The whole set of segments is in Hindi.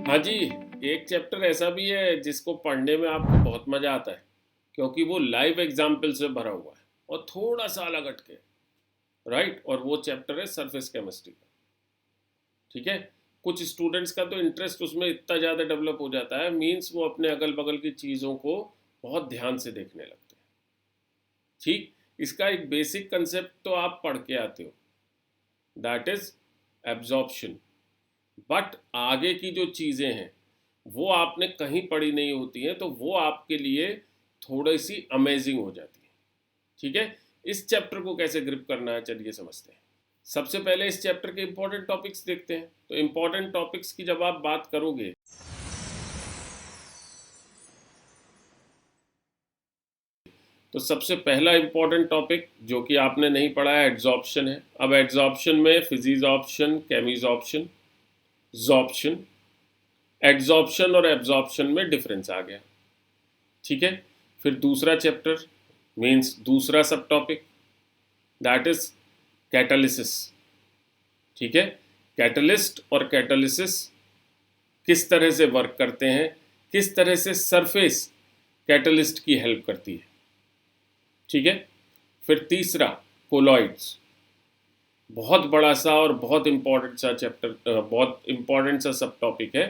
हाँ जी, एक चैप्टर ऐसा भी है जिसको पढ़ने में आपको बहुत मज़ा आता है, क्योंकि वो लाइव एग्जाम्पल से भरा हुआ है और थोड़ा सा अलग हटके, राइट? और वो चैप्टर है सरफेस केमिस्ट्री का, ठीक है? कुछ स्टूडेंट्स का तो इंटरेस्ट उसमें इतना ज़्यादा डेवलप हो जाता है, मीन्स वो अपने अगल बगल की चीज़ों को बहुत ध्यान से देखने लगते हैं, ठीक? इसका एक बेसिक कंसेप्ट तो आप पढ़ के आते हो, दैट इज एब्जॉर्प्शन। बट आगे की जो चीज़ें हैं वो आपने कहीं पढ़ी नहीं होती हैं, तो वो आपके लिए थोड़ी सी अमेजिंग हो जाती है, ठीक है? इस चैप्टर को कैसे ग्रिप करना है, चलिए समझते हैं। सबसे पहले इस चैप्टर के इंपॉर्टेंट टॉपिक्स देखते हैं। तो इंपॉर्टेंट टॉपिक्स की जब आप बात करोगे तो सबसे पहला इंपॉर्टेंट टॉपिक जो कि आपने नहीं पढ़ा है, एड्जॉर्प्शन है। अब एड्जॉर्प्शन में फिजिजॉर्प्शन, केमिजॉर्प्शन, जॉर्प्शन, एड्जॉर्प्शन और एब्जॉर्प्शन में डिफरेंस आ गया, ठीक है? फिर दूसरा चैप्टर मीन्स दूसरा सब टॉपिक, दैट इज कैटालिसिस, ठीक है? कैटलिस्ट और कैटालिसिस किस तरह से वर्क करते हैं, किस तरह से सरफेस कैटलिस्ट की हेल्प करती है, ठीक है? फिर तीसरा कोलॉइड्स, बहुत बड़ा सा और बहुत इंपॉर्टेंट सा चैप्टर, बहुत इंपॉर्टेंट सा सब टॉपिक है,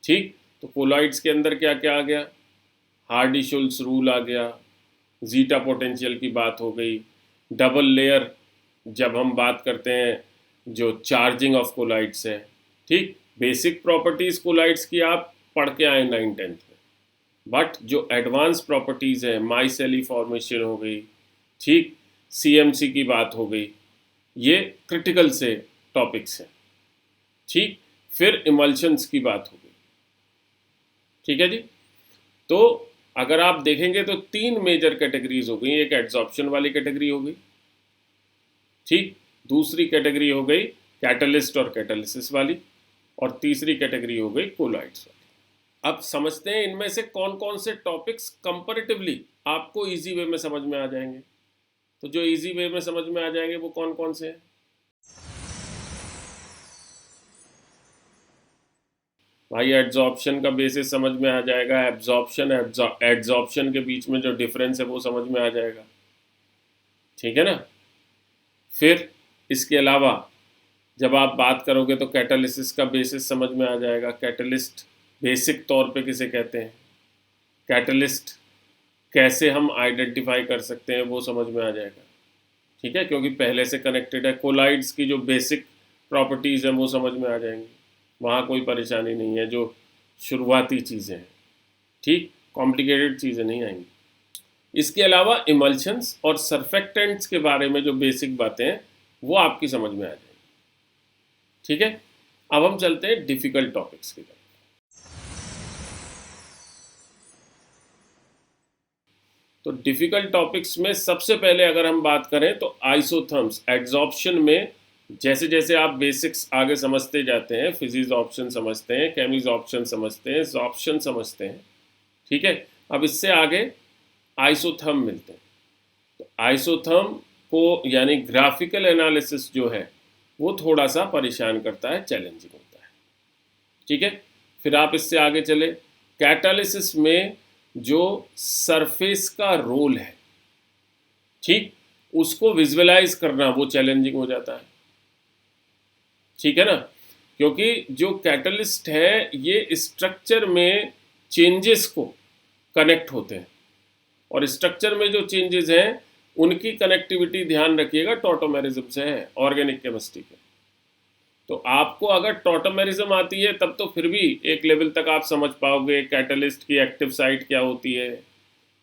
ठीक? तो कोलॉइड्स के अंदर क्या क्या आ गया? हार्डी-शुल्ट्ज़ रूल आ गया, जीटा पोटेंशियल की बात हो गई, डबल लेयर जब हम बात करते हैं जो चार्जिंग ऑफ कोलाइड्स है, ठीक? बेसिक प्रॉपर्टीज़ कोलाइड्स की आप पढ़ के आए 9th-10th में, बट जो एडवांस प्रॉपर्टीज़ है, माइसेली फॉर्मेशन हो गई, ठीक? सीएमसी की बात हो गई, ये क्रिटिकल से टॉपिक्स हैं, ठीक? फिर इमल्शंस की बात हो गई, ठीक है जी? तो अगर आप देखेंगे तो 3 मेजर कैटेगरीज हो गई। एक एड्जॉर्प्शन वाली कैटेगरी हो गई, ठीक? दूसरी कैटेगरी हो गई कैटलिस्ट और कैटालिसिस वाली, और तीसरी कैटेगरी हो गई कोलॉइड्स वाली। अब समझते हैं इनमें से कौन कौन से टॉपिक्स कंपैरेटिवली आपको इजी वे में समझ में आ जाएंगे। तो जो इजी वे में समझ में आ जाएंगे वो कौन कौन से हैं? भाई एड्जॉर्प्शन का बेसिस समझ में आ जाएगा, एब्जॉर्प्शन एड्जॉर्प्शन के बीच में जो डिफरेंस है वो समझ में आ जाएगा, ठीक है ना? फिर इसके अलावा जब आप बात करोगे तो कैटालिसिस का बेसिस समझ में आ जाएगा, कैटलिस्ट बेसिक तौर पे किसे कहते हैं, कैटलिस्ट कैसे हम आइडेंटिफाई कर सकते हैं वो समझ में आ जाएगा, ठीक है? क्योंकि पहले से कनेक्टेड है। कोलाइड्स की जो बेसिक प्रॉपर्टीज़ हैं वो समझ में आ जाएंगी, वहाँ कोई परेशानी नहीं है, जो शुरुआती चीज़ें हैं, ठीक? कॉम्प्लिकेटेड चीज़ें नहीं आएंगी। इसके अलावा इमल्शंस और सरफेक्टेंट्स के बारे में जो बेसिक बातें हैं वो आपकी समझ में आ जाएंगी, ठीक है? अब हम चलते हैं डिफ़िकल्ट टॉपिक्स की तरफ। तो डिफ़िकल्ट टॉपिक्स में सबसे पहले अगर हम बात करें तो आइसोथर्म्स, एड्जॉर्प्शन में जैसे जैसे आप बेसिक्स आगे समझते जाते हैं, फिजिक्स ऑप्शन समझते हैं, केमिज ऑप्शन समझते हैं, जॉर्प्शन समझते हैं, ठीक है? अब इससे आगे आइसोथर्म मिलते हैं। तो आइसोथर्म को यानी ग्राफिकल एनालिसिस जो है वो थोड़ा सा परेशान करता है, चैलेंजिंग होता है, ठीक है? फिर आप इससे आगे चले, कैटालिसिस में जो सरफेस का रोल है, ठीक, उसको विजुअलाइज करना वो चैलेंजिंग हो जाता है, ठीक है ना? क्योंकि जो कैटलिस्ट है ये स्ट्रक्चर में चेंजेस को कनेक्ट होते हैं, और स्ट्रक्चर में जो चेंजेस हैं उनकी कनेक्टिविटी ध्यान रखिएगा टॉटोमेरिज्म से है, ऑर्गेनिक केमिस्ट्री के। तो आपको अगर टॉटोमेरिज्म आती है तब तो फिर भी एक लेवल तक आप समझ पाओगे कैटलिस्ट की एक्टिव साइट क्या होती है,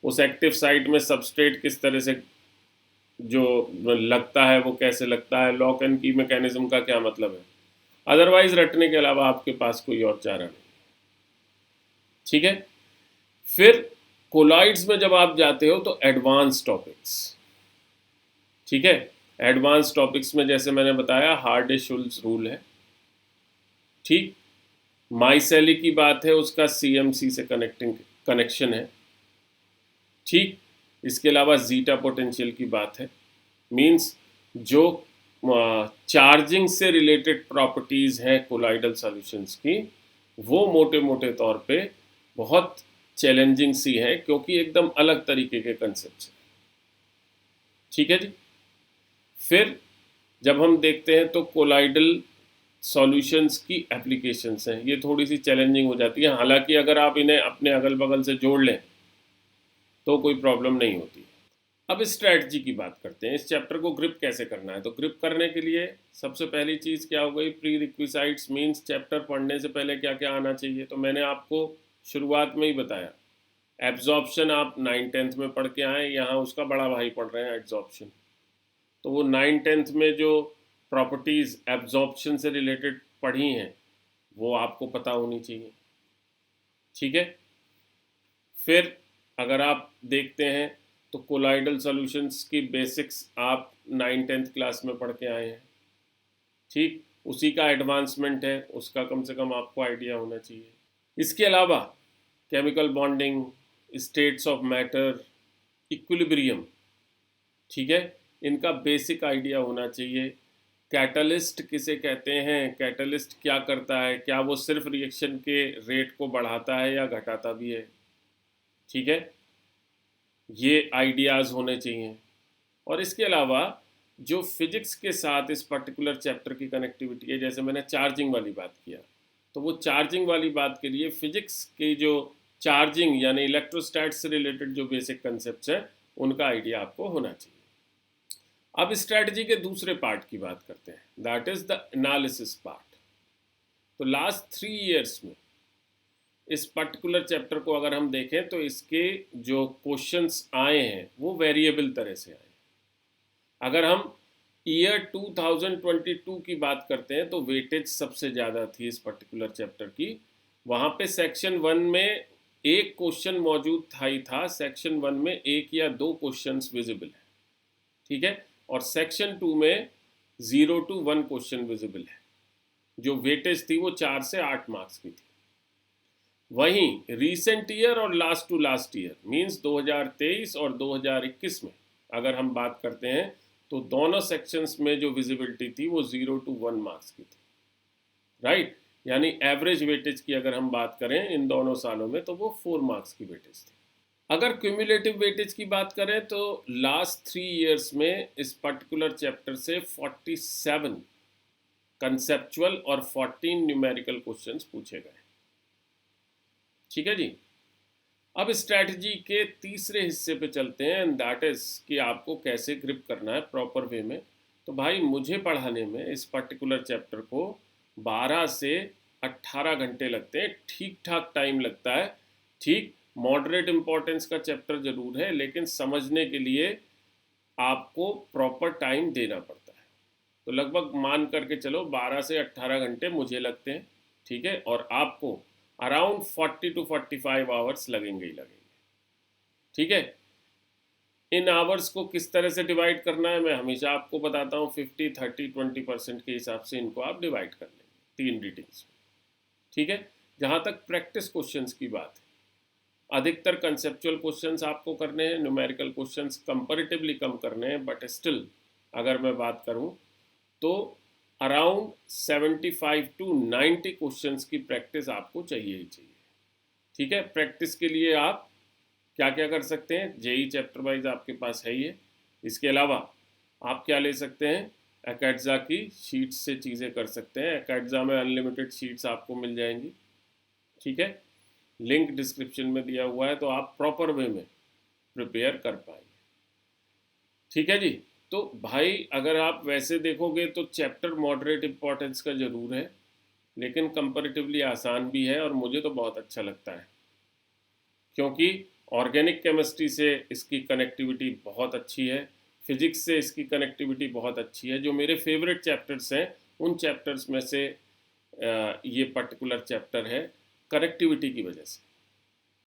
उस एक्टिव साइट में सबस्ट्रेट किस तरह से जो लगता है वो कैसे लगता है, लॉक एंड की मैकेनिज्म का क्या मतलब है। अदरवाइज रटने के अलावा आपके पास कोई और चारा नहीं, ठीक है? फिर कोलॉइड्स में जब आप जाते हो तो एडवांस टॉपिक्स, ठीक है? एडवांस टॉपिक्स में जैसे मैंने बताया हार्डी-शुल्ट्ज़ रूल है, ठीक? माइसेली की बात है, उसका सीएमसी से कनेक्शन है, ठीक? इसके अलावा जीटा पोटेंशियल की बात है, मींस जो चार्जिंग से रिलेटेड प्रॉपर्टीज़ हैं कोलाइडल सॉल्यूशंस की वो मोटे मोटे तौर पे बहुत चैलेंजिंग सी है, क्योंकि एकदम अलग तरीके के कंसेप्ट हैं। ठीक है जी। फिर जब हम देखते हैं तो कोलाइडल सॉल्यूशंस की एप्लीकेशंस हैं, ये थोड़ी सी चैलेंजिंग हो जाती है, हालांकि अगर आप इन्हें अपने अगल बगल से जोड़ लें तो कोई प्रॉब्लम नहीं होती। अब स्ट्रैटेजी की बात करते हैं, इस चैप्टर को ग्रिप कैसे करना है। तो ग्रिप करने के लिए सबसे पहली चीज़ क्या हो गई, प्री रिक्विसाइट्स मीन्स चैप्टर पढ़ने से पहले क्या क्या आना चाहिए। तो मैंने आपको शुरुआत में ही बताया, एब्जॉर्प्शन आप 9th-10th में पढ़ के आए, यहाँ उसका बड़ा भाई पढ़ रहे हैं एब्जॉर्प्शन। तो वो 9th-10th में जो प्रॉपर्टीज़ एब्जॉर्प्शन से रिलेटेड पढ़ी हैं वो आपको पता होनी चाहिए। ठीक है। फिर अगर आप देखते हैं तो कोलाइडल सॉल्यूशंस की बेसिक्स आप 9th-10th क्लास में पढ़ के आए हैं। ठीक, उसी का एडवांसमेंट है, उसका कम से कम आपको आइडिया होना चाहिए। इसके अलावा chemical bonding, states of matter, equilibrium, ठीक है, इनका बेसिक आइडिया होना चाहिए। कैटलिस्ट किसे कहते हैं, कैटलिस्ट क्या करता है, क्या वो सिर्फ रिएक्शन के रेट को बढ़ाता है या घटाता भी है। ठीक है, ये आइडियाज़ होने चाहिए। और इसके अलावा जो फिजिक्स के साथ इस पर्टिकुलर चैप्टर की कनेक्टिविटी है, जैसे मैंने चार्जिंग वाली बात किया, तो वो चार्जिंग वाली बात के लिए फिजिक्स की जो चार्जिंग यानी इलेक्ट्रोस्टैट से रिलेटेड जो बेसिक कंसेप्ट हैं उनका आइडिया आपको होना चाहिए। अब स्ट्रैटेजी के दूसरे पार्ट की बात करते हैं, that is the analysis part. तो लास्ट 3 ईयर्स में इस पर्टिकुलर चैप्टर को अगर हम देखें तो इसके जो क्वेश्चंस आए हैं वो वेरिएबल तरह से आए। अगर हम ईयर 2022 की बात करते हैं तो वेटेज सबसे ज़्यादा थी इस पर्टिकुलर चैप्टर की। वहाँ पे सेक्शन 1 में एक क्वेश्चन मौजूद था ही था, सेक्शन 1 में 1 या 2 क्वेश्चंस विजिबल है। ठीक है, और सेक्शन 2 में 0 to 1 क्वेश्चन विजिबल है। जो वेटेज थी वो 4 से 8 मार्क्स की थी। वहीं रीसेंट ईयर और last to last year means 2023 और 2021 में अगर हम बात करते हैं तो दोनों सेक्शंस में जो विजिबिलिटी थी वो 0 to 1 मार्क्स की थी। राइट, यानी एवरेज वेटेज की अगर हम बात करें इन दोनों सालों में तो वो 4 मार्क्स की वेटेज थी। अगर क्यूमुलेटिव वेटेज की बात करें तो लास्ट 3 ईयर्स में इस पर्टिकुलर चैप्टर से 47 कंसेप्चुअल और 14 न्यूमेरिकल क्वेश्चंस पूछे गए। ठीक है जी। अब स्ट्रैटेजी के तीसरे हिस्से पे चलते हैं, एंड दैट इज कि आपको कैसे ग्रिप करना है प्रॉपर वे में। तो भाई मुझे पढ़ाने में इस पर्टिकुलर चैप्टर को 12 से 18 घंटे लगते हैं, ठीक ठाक टाइम लगता है। ठीक, मॉडरेट इम्पोर्टेंस का चैप्टर जरूर है, लेकिन समझने के लिए आपको प्रॉपर टाइम देना पड़ता है। तो लगभग मान करके चलो 12 से 18 घंटे मुझे लगते हैं। ठीक है, और आपको अराउंड 40 to 45 आवर्स लगेंगे ही लगेंगे। ठीक है, इन आवर्स को किस तरह से डिवाइड करना है मैं हमेशा आपको बताता हूँ, 50, 30, 20% के हिसाब से इनको आप डिवाइड कर लेंगे 3 रीडिंग्स में। ठीक है, जहाँ तक प्रैक्टिस क्वेश्चंस की बात है, अधिकतर कंसेप्चुअल क्वेश्चंस आपको करने हैं, न्यूमेरिकल क्वेश्चंस कंपैरेटिवली कम करने हैं, बट स्टिल अगर मैं बात करूँ तो अराउंड 75 to 90 क्वेश्चंस की प्रैक्टिस आपको चाहिए ही चाहिए। ठीक है, प्रैक्टिस के लिए आप क्या क्या कर सकते हैं, जेई चैप्टर वाइज आपके पास है ये। इसके अलावा आप क्या ले सकते हैं, एकेडजा की शीट्स से चीज़ें कर सकते हैं। एकेडजा में अनलिमिटेड शीट्स आपको मिल जाएंगी। ठीक है, लिंक डिस्क्रिप्शन में दिया हुआ है, तो आप प्रॉपर वे में प्रिपेयर कर पाएंगे। ठीक है जी। तो भाई अगर आप वैसे देखोगे तो चैप्टर मॉडरेट इम्पोर्टेंस का ज़रूर है, लेकिन कंपैरेटिवली आसान भी है और मुझे तो बहुत अच्छा लगता है, क्योंकि ऑर्गेनिक केमिस्ट्री से इसकी कनेक्टिविटी बहुत अच्छी है, फिजिक्स से इसकी कनेक्टिविटी बहुत अच्छी है। जो मेरे फेवरेट चैप्टर्स हैं उन चैप्टर्स में से ये पर्टिकुलर चैप्टर है, कनेक्टिविटी की वजह से।